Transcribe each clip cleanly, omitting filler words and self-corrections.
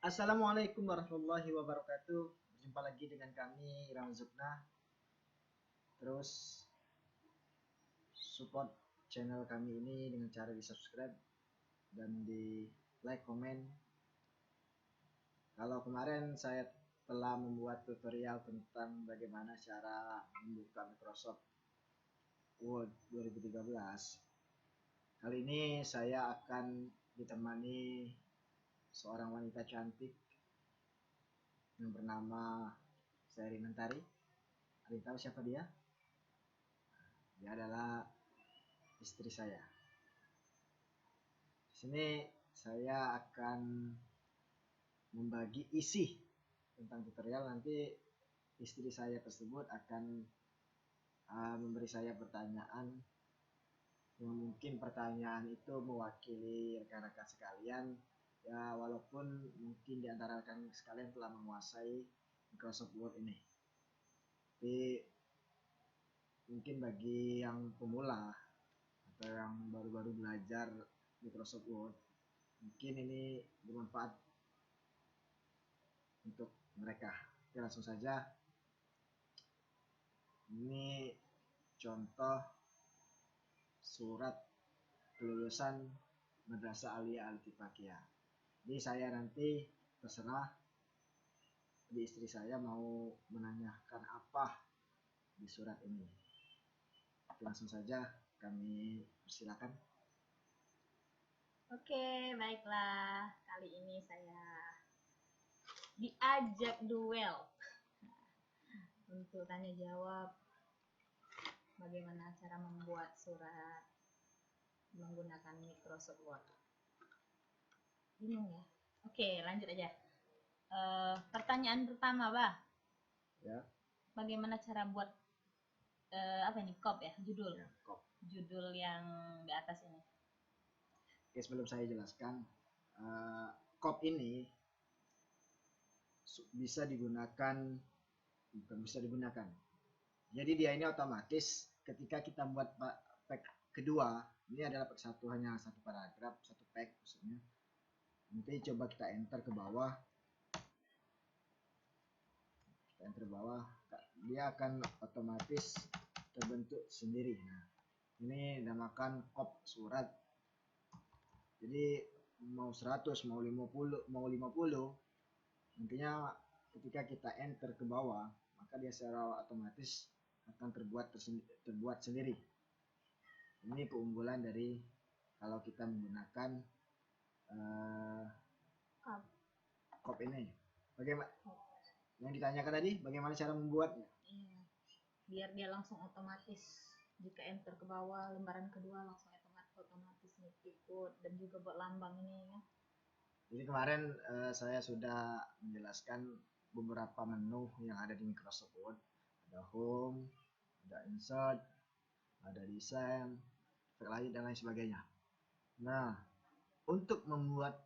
Assalamualaikum warahmatullahi wabarakatuh. Berjumpa lagi dengan kami Irama Zukna. Terus support channel kami ini dengan cara di subscribe dan di like, komen. Kalau kemarin saya telah membuat tutorial tentang bagaimana cara membuka Microsoft Word 2013. Kali ini saya akan ditemani seorang wanita cantik yang bernama Seri Mentari. Ada yang tahu siapa dia? Dia adalah istri saya. Di sini saya akan membagi isi tentang tutorial. Nanti istri saya tersebut akan memberi saya pertanyaan yang mungkin pertanyaan itu mewakili rekan-rekan sekalian. Ya, walaupun mungkin di antara rekan sekalian telah menguasai Microsoft Word ini, tapi mungkin bagi yang pemula atau yang baru-baru belajar Microsoft Word, mungkin ini bermanfaat untuk mereka. Oke, langsung saja. Ini contoh surat kelulusan Madrasah Aliyah Al-Tifaqiyah. Jadi saya nanti terserah di istri saya mau menanyakan apa di surat ini. Oke, langsung saja kami persilakan. Oke, baiklah. Kali ini saya diajak duel untuk tanya jawab bagaimana cara membuat surat menggunakan Microsoft Word. Bingung ya? Oke, lanjut aja. Pertanyaan pertama, Bah. Ya. Bagaimana cara buat apa ini? Kop ya, judul. Ya, kop. Judul yang di atas ini. Oke, sebelum saya jelaskan, kop ini bisa digunakan, bukan bisa digunakan. Jadi dia ini otomatis ketika kita buat pack kedua, ini adalah pack satu, hanya satu paragraf, satu pack maksudnya. Nanti coba kita enter ke bawah. Kita enter ke bawah, dia akan otomatis terbentuk sendiri. Nah, ini dinamakan kop surat. Jadi mau 100, mau 50, intinya ketika kita enter ke bawah, maka dia secara otomatis akan terbuat sendiri. Ini keunggulan dari kalau kita menggunakan kop ini. Bagaimana? Yang ditanyakan tadi, bagaimana cara membuatnya? Iya. Biar dia langsung otomatis. Jika enter ke bawah, lembaran kedua langsung otomatis ikut, dan juga buat lambang ini ya. Jadi kemarin saya sudah menjelaskan beberapa menu yang ada di Microsoft Word. Ada Home, ada Insert, ada Design, efek lain dan lain sebagainya. Nah, untuk membuat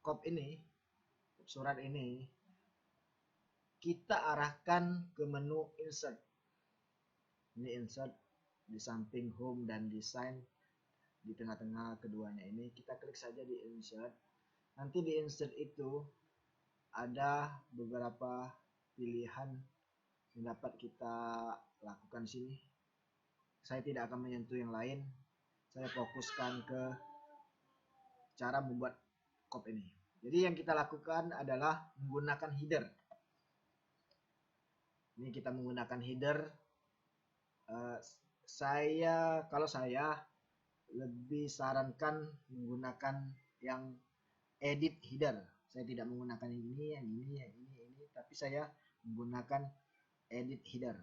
kop ini, surat ini, kita arahkan ke menu Insert. Ini Insert di samping Home dan Design, di tengah-tengah keduanya ini kita klik saja di Insert. Nanti di Insert itu ada beberapa pilihan yang dapat kita lakukan di sini. Saya tidak akan menyentuh yang lain. Saya fokuskan ke cara membuat kop ini. Jadi yang kita lakukan adalah menggunakan header. Ini kita menggunakan header. Kalau saya lebih sarankan menggunakan yang edit header. Saya tidak menggunakan yang ini, tapi saya menggunakan edit header.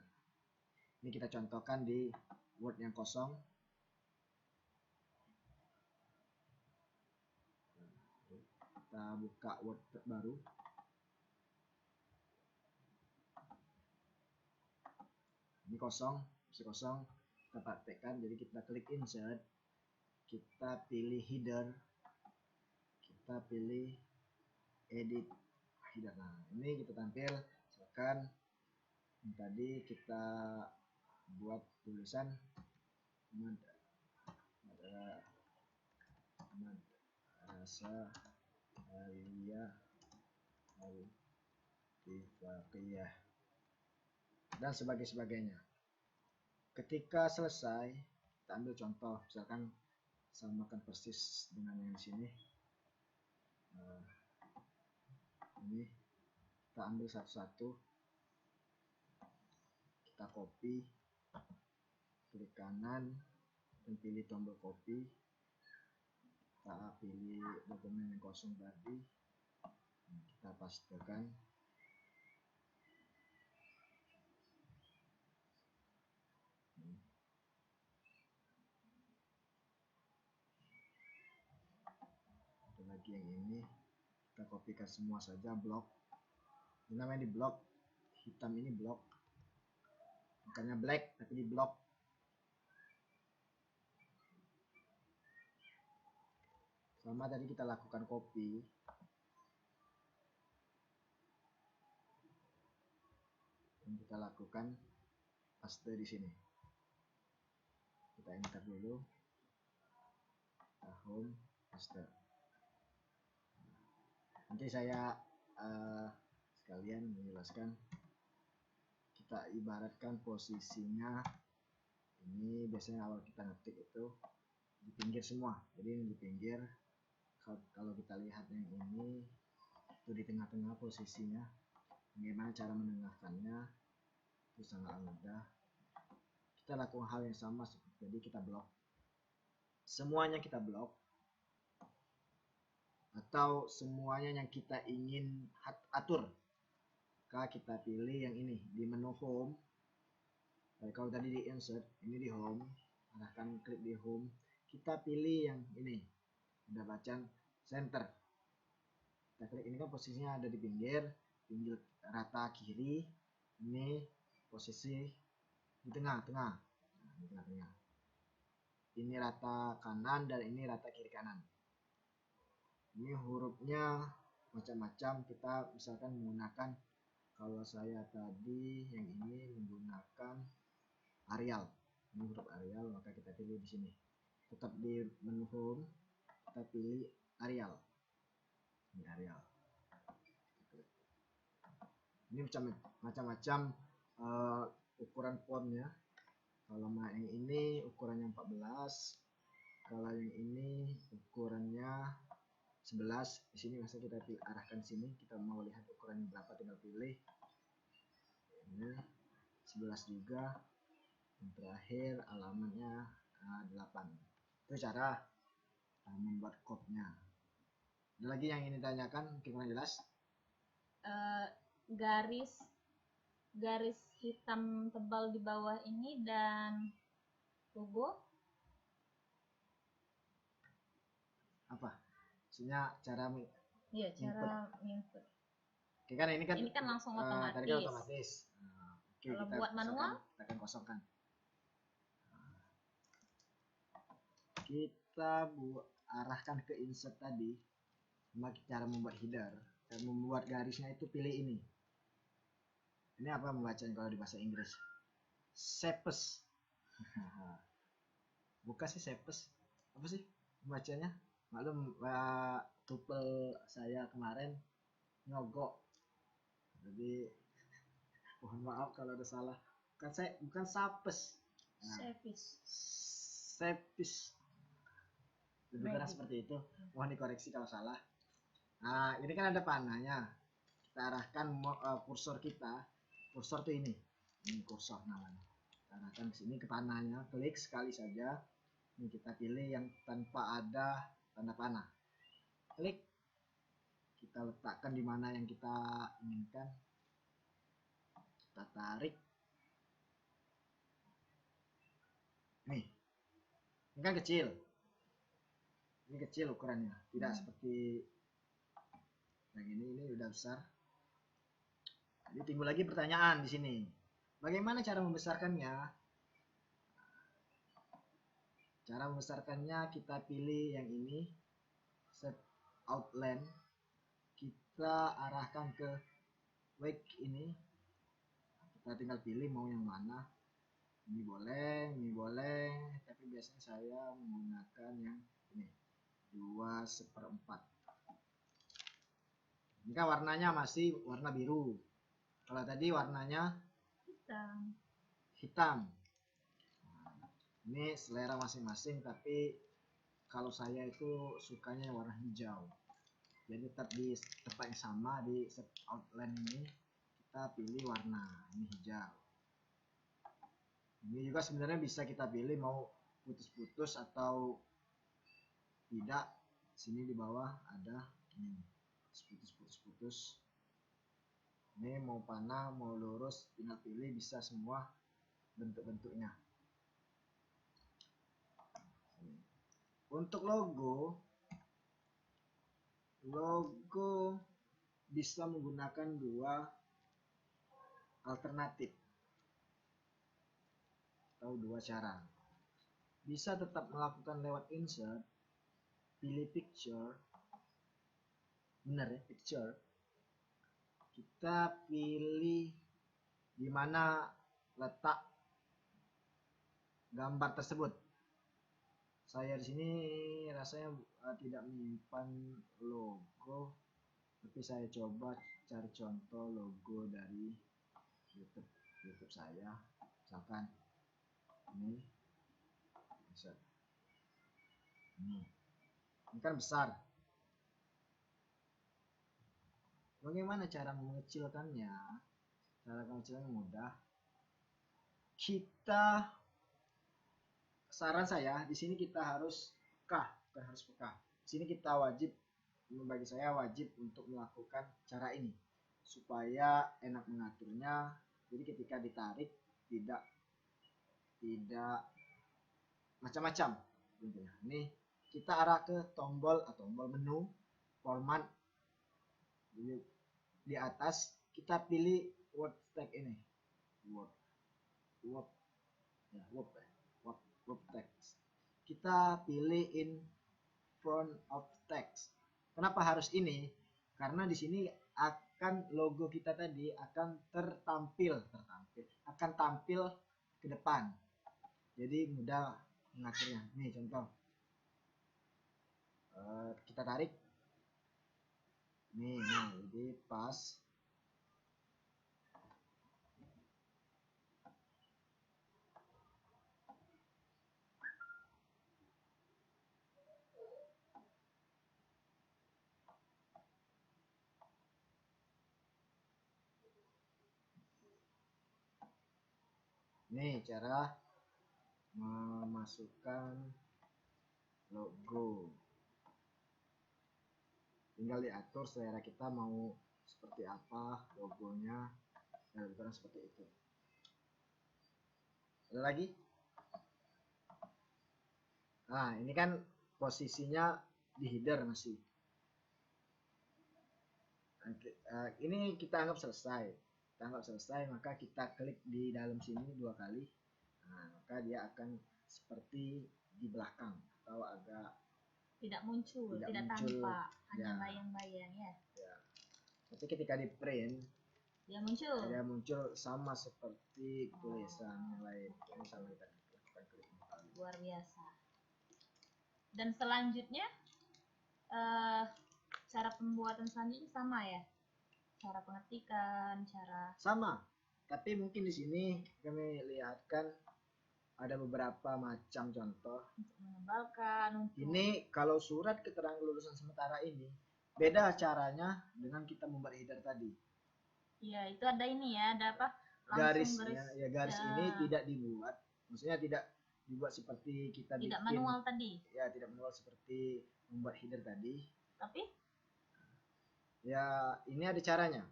Ini kita contohkan di Word yang kosong. Kita buka Word baru. Ini kosong, masih kosong. Kita praktekkan. Jadi kita klik Insert, kita pilih header, kita pilih edit header. Nah, ini kita tampil. Misalkan tadi kita buat tulisan madrasah Alia Al-Tifaqiyah dan sebagainya. Ketika selesai, kita ambil contoh, misalkan samakan persis dengan yang di sini. Ini kita ambil satu-satu, kita copy, klik kanan dan pilih tombol copy, kita pilih dokumen yang kosong tadi, kita pastekan. Ada lagi yang ini, kita kopikan semua saja, blok. Ini namanya di blok, hitam ini blok, bukannya black tapi di blok. Sama tadi kita lakukan copy, dan kita lakukan paste di sini. Kita enter dulu, home, paste. Nanti saya sekalian menjelaskan. Kita ibaratkan posisinya ini, biasanya awal kita ngetik itu di pinggir semua, jadi ini di pinggir. Kalau kita lihat yang ini itu di tengah-tengah posisinya. Bagaimana cara menengahkannya itu sangat mudah. Kita lakukan hal yang sama, jadi kita blok semuanya, kita blok, atau semuanya yang kita ingin atur. Kita pilih yang ini di menu home. Kalau tadi di insert, ini di home, arahkan klik di home, kita pilih yang ini, udah bacaan center. Kita klik, ini kan posisinya ada di pinggir rata kiri, ini posisi di tengah-tengah. Nah, di tengah-tengah. Ini rata kanan dan ini rata kiri kanan. Ini hurufnya macam-macam, kita misalkan menggunakan, kalau saya tadi yang ini menggunakan Arial, ini huruf Arial, maka kita pilih di sini. Tetap di menu home, kita pilih Arial. Ini Arial. Ini macam-macam ukuran fontnya. Kalau yang ini ukurannya 14, kalau yang ini ukurannya 11. Di sini masa kita arahkan sini, kita mau lihat ukuran berapa, tinggal pilih. Ini 11 juga. Yang terakhir alamatnya 8. Itu cara membuat code-nya. Ada lagi yang ingin ditanyakan, mungkin jelas? Garis hitam tebal di bawah ini dan logo apa? Maksudnya cara input. Oke, kan ini kan langsung otomatis. Tadi kan otomatis. Oke, kalau buat manual, kita akan kosongkan. Kita arahkan ke insert tadi. Cara membuat header dan membuat garisnya itu pilih ini. Ini apa membacanya kalau di bahasa Inggris? Shapes. Bukan sih shapes. Apa sih membacanya? Maklum tuple saya kemarin nyogok. Jadi mohon maaf kalau ada salah. Bukan sapes. Sepis. Lebih kurang seperti itu. Mohon dikoreksi kalau salah. Nah, ini kan ada panahnya. Kita arahkan kursor kita. Kursor tuh ini. Ini kursor namanya. Kita arahkan ke sini ke panahnya. Klik sekali saja. Ini kita pilih yang tanpa ada tanda panah. Klik. Kita letakkan di mana yang kita inginkan. Kita tarik. Nih. Ini kan kecil. Ini kecil ukurannya. Tidak seperti yang ini udah besar. Jadi timbul lagi pertanyaan di sini. Bagaimana cara membesarkannya? Cara membesarkannya kita pilih yang ini, set outline. Kita arahkan ke wake ini. Kita tinggal pilih mau yang mana. Ini boleh, tapi biasanya saya menggunakan yang ini, 2/4. Ini kan warnanya masih warna biru. Kalau tadi warnanya Hitam. hitam. Ini selera masing-masing, tapi kalau saya itu sukanya warna hijau. Jadi tetap di tempat yang sama di set outline ini kita pilih warna ini hijau. Ini juga sebenarnya bisa kita pilih mau putus-putus atau tidak. Sini di bawah ada ini putus-putus. Ini mau panah mau lurus tinggal pilih, bisa semua bentuk-bentuknya. Untuk logo bisa menggunakan dua alternatif atau dua cara. Bisa tetap melakukan lewat insert, pilih picture, benar ya, picture. Kita pilih di mana letak gambar tersebut. Saya di sini rasanya tidak menyimpan logo, tapi saya coba cari contoh logo dari YouTube saya. Misalkan ini kan besar. Bagaimana cara mengecilkannya? Cara mengecilkannya mudah. Saran saya di sini kita harus peka, bukan harus peka. Di sini kita wajib, bagi saya wajib untuk melakukan cara ini supaya enak mengaturnya. Jadi ketika ditarik tidak macam-macam. Ini kita arah ke tombol atau tombol menu format. Di atas kita pilih word text ini, word text. Kita pilih in front of text. Kenapa harus ini? Karena di sini akan logo kita tadi akan akan tampil ke depan. Jadi mudah mengaturnya. Nih contoh. Kita tarik. Nih, jadi pas. Nih cara memasukkan logo. Tinggal diatur selera kita mau seperti apa logonya, dan bukan seperti itu. Ada lagi? Nah, ini kan posisinya di header masih. Ini kita anggap selesai. Maka kita klik di dalam sini 2 kali. Nah, maka dia akan seperti di belakang atau agak tidak tampak, hanya bayang-bayang ya. Tapi ketika di print dia muncul sama seperti tulisan yang lain. Ini sama kita lakukan klik kembali. Luar biasa. Dan selanjutnya cara pembuatan selanjutnya sama ya, cara pengetikan, sama, tapi mungkin di sini kami lihatkan ada beberapa macam contoh untuk mengembalkan. Ini kalau surat keterangan lulusan sementara ini beda caranya dengan kita membuat header tadi. Iya, itu ada ini ya, ada apa? Garis ini tidak dibuat, maksudnya tidak dibuat seperti kita tidak manual tadi. Ya, tidak manual seperti membuat header tadi. Tapi ya ini ada caranya.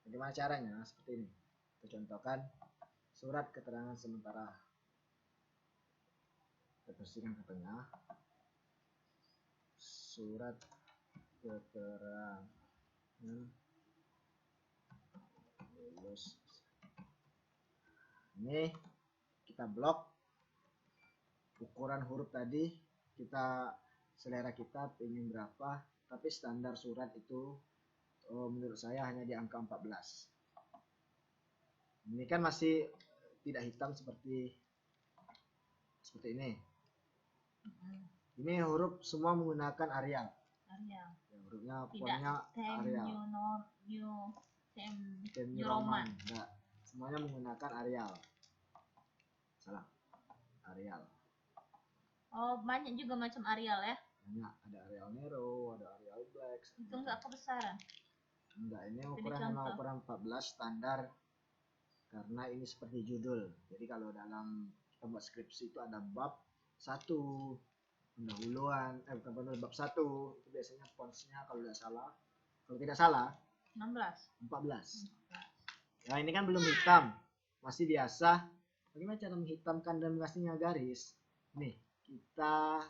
Bagaimana caranya? Seperti ini. Kita contohkan surat keterangan sementara. Kita bersihkan ke tengah. Surat keterangan lulus. Ini kita blok ukuran huruf tadi, kita selera kita ingin berapa, tapi standar surat itu menurut saya hanya di angka 14. Ini kan masih tidak hitam seperti ini. Ini huruf semua menggunakan Arial. Arial. Ya, hurufnya Tidak fontnya Time Arial. Time New New Roman. Enggak, semuanya menggunakan Arial. Salah, Arial. Oh, banyak juga macam Arial ya? Banyak, ada Arial Nero, ada Arial Black. Itu enggak kebesaran. Enggak, ini Jadi ukuran contoh. memang ukuran 14 standar karena ini seperti judul. Jadi kalau dalam kita buat skripsi itu ada bab 1 pendahuluan, bukan bab 1 itu biasanya fontsnya kalau tidak salah 14. Nah ini kan belum hitam, masih biasa. Bagaimana cara menghitamkan dan mengasihnya garis? Nih, kita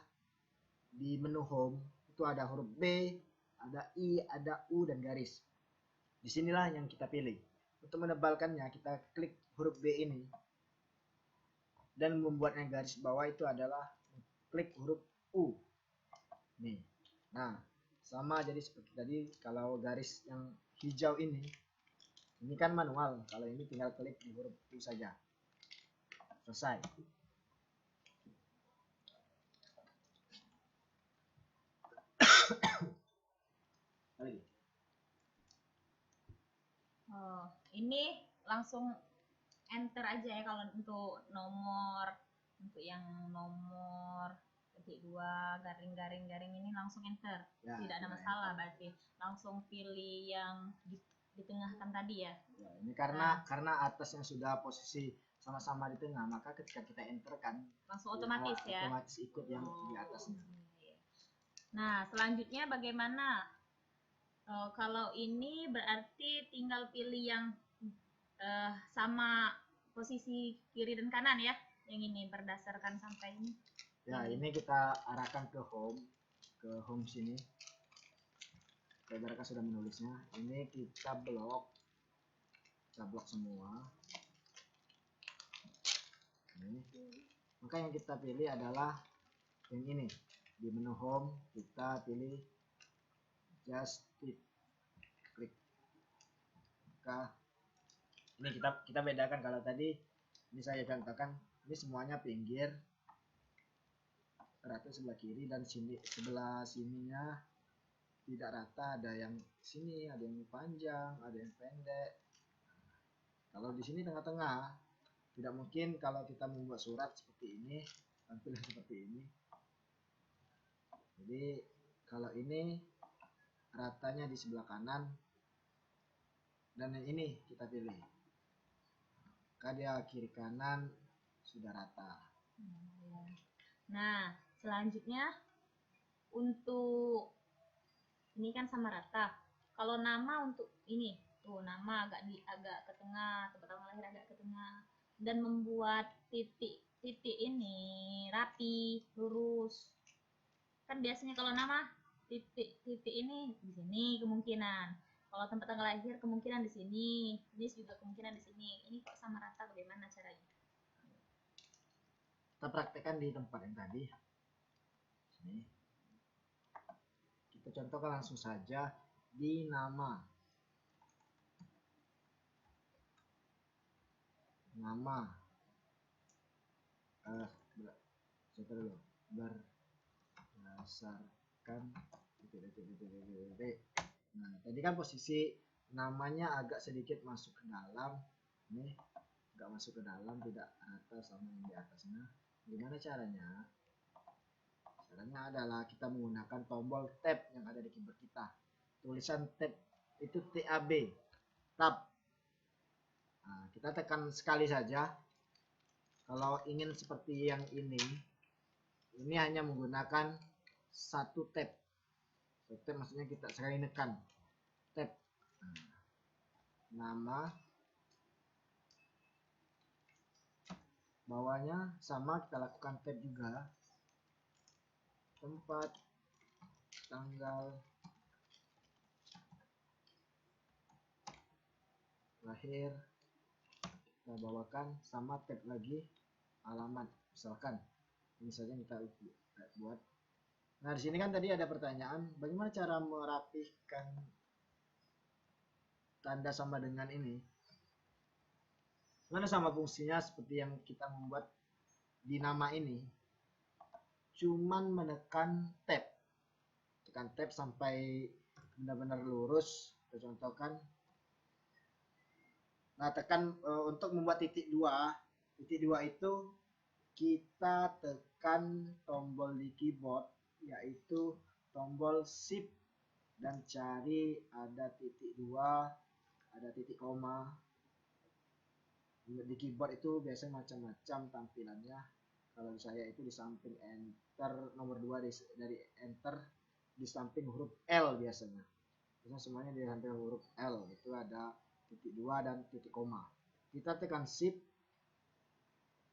di menu home itu ada huruf B, ada I, ada U dan garis. Disinilah yang kita pilih. Untuk menebalkannya kita klik huruf B ini dan membuatnya garis bawah itu adalah klik huruf U. Nih. Nah, sama jadi seperti tadi. Kalau garis yang hijau ini kan manual. Kalau ini tinggal klik di huruf U saja. Selesai. Oh, ini langsung enter aja ya kalau untuk nomor, untuk yang nomor ketik 2 garing ini langsung enter. Ya, tidak ada masalah enter. Berarti langsung pilih yang di tengah kan tadi ya. Ya, ini karena atas yang sudah posisi sama-sama di tengah, maka ketika kita enter kan langsung otomatis ya. Otomatis ikut yang di atasnya. Nah, selanjutnya bagaimana? Kalau ini berarti tinggal pilih yang sama posisi kiri dan kanan ya. Yang ini berdasarkan sampai ini. Ya, ini kita arahkan ke home sini. Mereka sudah menulisnya. Ini kita blok semua. Ini. Maka yang kita pilih adalah yang ini. Di menu home kita pilih just klik. Maka ini kita bedakan. Kalau tadi ini saya contohkan, ini semuanya pinggir, rata sebelah kiri, dan sebelah sininya tidak rata, ada yang sini, ada yang panjang, ada yang pendek. Kalau di sini tengah-tengah, tidak mungkin kalau kita membuat surat seperti ini, tampilan seperti ini. Jadi kalau ini ratanya di sebelah kanan, dan yang ini kita pilih. Maka dia kiri kanan sudah rata. Nah, selanjutnya untuk ini kan sama rata. Kalau nama untuk ini tuh nama agak ke tengah, tempat tanggal lahir agak ke tengah, dan membuat titik ini rapi, lurus. Kan biasanya kalau nama titik ini di sini kemungkinan. Kalau tempat tanggal lahir kemungkinan di sini, ini juga kemungkinan di sini. Ini kok sama rata, bagaimana caranya? Kita praktekkan di tempat yang tadi. Sini. Kita contohkan langsung saja di nama. Berdasarkan Nah, tadi kan posisi namanya agak sedikit masuk ke dalam. Nih, agak masuk ke dalam, tidak rata sama yang di atasnya. Gimana caranya? Caranya adalah kita menggunakan tombol tab yang ada di keyboard kita. Tulisan tab itu TAB, tab. Nah, kita tekan sekali saja. Kalau ingin seperti yang ini hanya menggunakan satu tab. Satu tab maksudnya kita sekali nekan tab. Nama, bawahnya sama kita lakukan tab juga. Tempat, tanggal lahir kita bawakan, sama tab lagi alamat. Misalkan ini saja kita buat. Nah, di sini kan tadi ada pertanyaan, bagaimana cara merapihkan tanda sama dengan ini? Mana sama fungsinya seperti yang kita membuat di nama ini. Cuman menekan tab tekan tab sampai benar-benar lurus. Kita contohkan. Nah, tekan untuk membuat titik 2. Titik 2 itu kita tekan tombol di keyboard, yaitu tombol shift, dan cari ada titik 2, ada titik koma. Di keyboard itu biasanya macam-macam tampilannya. Kalau saya itu di samping enter nomor 2 dari enter, di samping huruf L biasanya. Biasanya semuanya di samping huruf L itu ada titik 2 dan titik koma. Kita tekan shift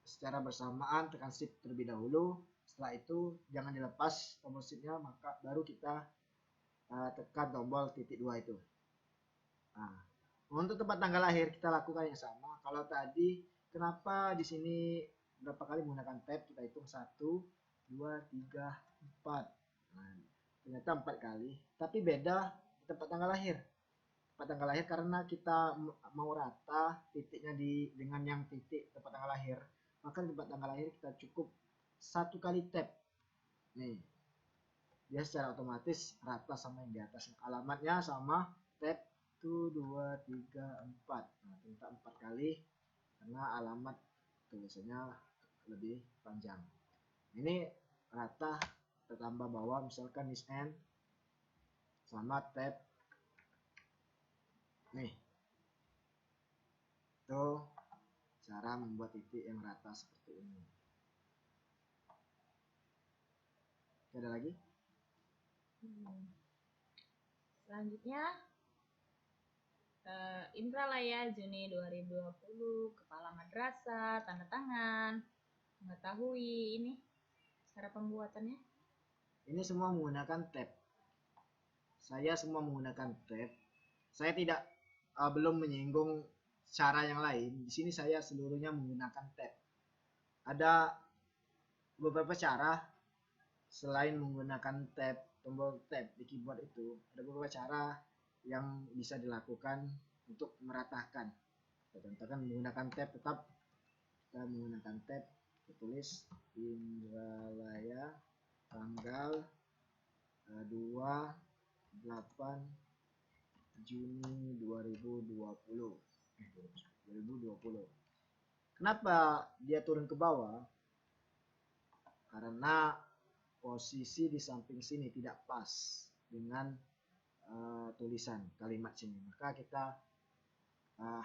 secara bersamaan, tekan shift terlebih dahulu. Setelah itu jangan dilepas tombol shiftnya, maka baru kita tekan tombol titik 2 itu. Nah, untuk tempat tanggal lahir kita lakukan yang sama. Kalau tadi kenapa di sini berapa kali menggunakan tab, kita hitung 1, 2, 3, 4. Nah, ternyata 4 kali, tapi beda di tempat tanggal lahir. Tempat tanggal lahir karena kita mau rata titiknya dengan yang titik tempat tanggal lahir, maka di tempat tanggal lahir kita cukup 1 kali tab. Nih, dia secara otomatis rata sama yang di atas. Alamatnya sama, tab 1, 2, 3, 4. Nah, ternyata 4 kali karena alamat tulisannya lebih panjang. Ini rata tertambah bawah, misalkan is n sama tab. Nih, itu cara membuat titik yang rata seperti ini. Ada lagi? Selanjutnya Indra lah ya, Juni 2020, kepala madrasah, tanda tangan, mengetahui ini cara pembuatannya. Ini semua menggunakan tab. Saya semua menggunakan tab. Saya tidak belum menyinggung cara yang lain. Di sini saya seluruhnya menggunakan tab. Ada beberapa cara selain menggunakan tab, tombol tab di keyboard itu. Ada beberapa cara yang bisa dilakukan untuk meratakan. Kita contohkan menggunakan tab, tetap kita menggunakan tab, kita tulis Indralaya tanggal 28 Juni 2020. Kenapa dia turun ke bawah? Karena posisi di samping sini tidak pas dengan tulisan kalimat sini, maka kita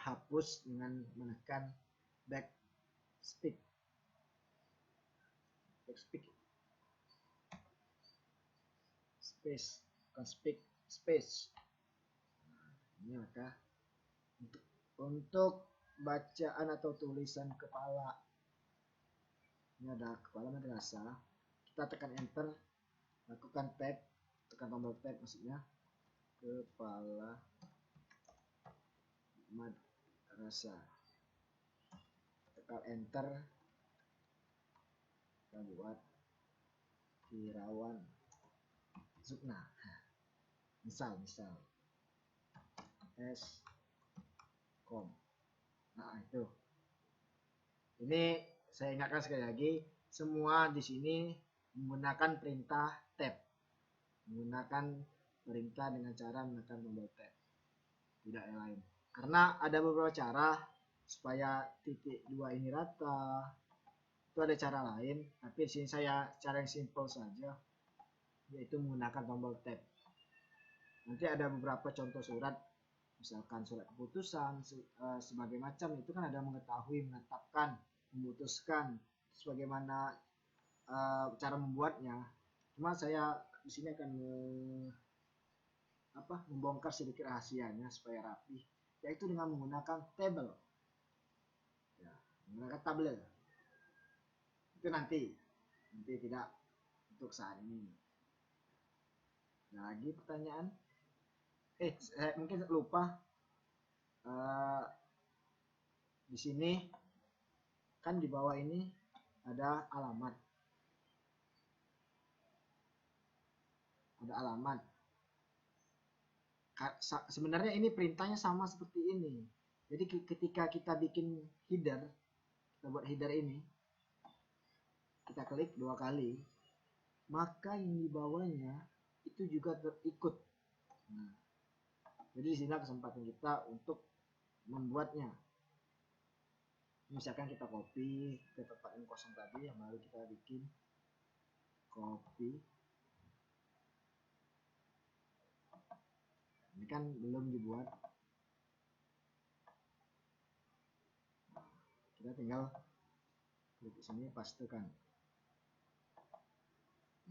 hapus dengan menekan backspace. Space, bukan space. Nah, ini maka untuk bacaan atau tulisan kepala, ini ada kepala madrasah, kita tekan enter, lakukan tab, tekan tombol tab maksudnya, kepala madrasah, tekan enter, kita buat Irawan Zukna, misal S.com. Nah, itu. Ini saya ingatkan sekali lagi, semua di sini menggunakan perintah tab. Menggunakan perintah dengan cara menekan tombol tab. Tidak yang lain. Karena ada beberapa cara supaya titik 2 ini rata. Itu ada cara lain, tapi di sini saya cara yang simple saja, yaitu menggunakan tombol tab. Nanti ada beberapa contoh surat, misalkan surat keputusan, sebagai macam itu kan ada mengetahui, menetapkan, memutuskan, sebagaimana cara membuatnya. Cuma saya di sini akan membongkar sedikit rahasianya supaya rapi, yaitu dengan menggunakan table, ya, menggunakan tabel. Itu nanti tidak untuk saat ini. Ada lagi pertanyaan? Saya mungkin lupa. Di sini kan di bawah ini ada alamat. Sebenarnya ini perintahnya sama seperti ini. Jadi ketika kita bikin header, kita buat header ini, kita klik 2 kali, maka yang di bawahnya itu itu juga terikut. Nah, jadi di sini kesempatan kita untuk membuatnya. Misalkan kita copy ke tempat yang kosong tadi, yang baru kita bikin, copy. Ini kan belum dibuat, kita tinggal klik ke sini, pastekan.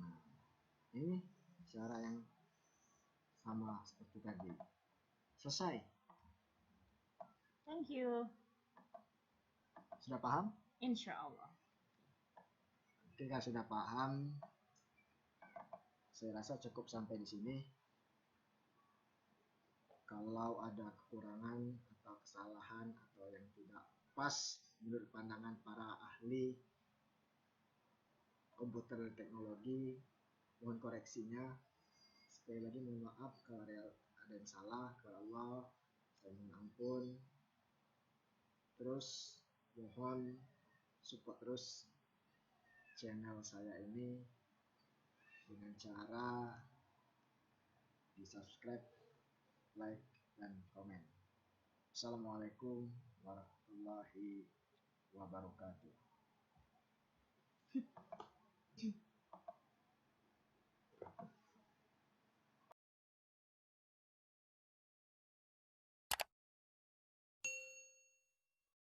Nah, ini cara yang sama seperti tadi. Selesai. Thank you. Sudah paham? Insya Allah. Oke, kalau sudah paham, saya rasa cukup sampai di sini. Kalau ada kekurangan atau kesalahan atau yang tidak pas menurut pandangan para ahli komputer dan teknologi, mohon koreksinya. Sekali lagi mohon maaf kalau ada yang salah, kepada Allah saya mohon ampun. Terus mohon support terus channel saya ini dengan cara di subscribe, like, dan komen. Assalamualaikum warahmatullahi wabarakatuh.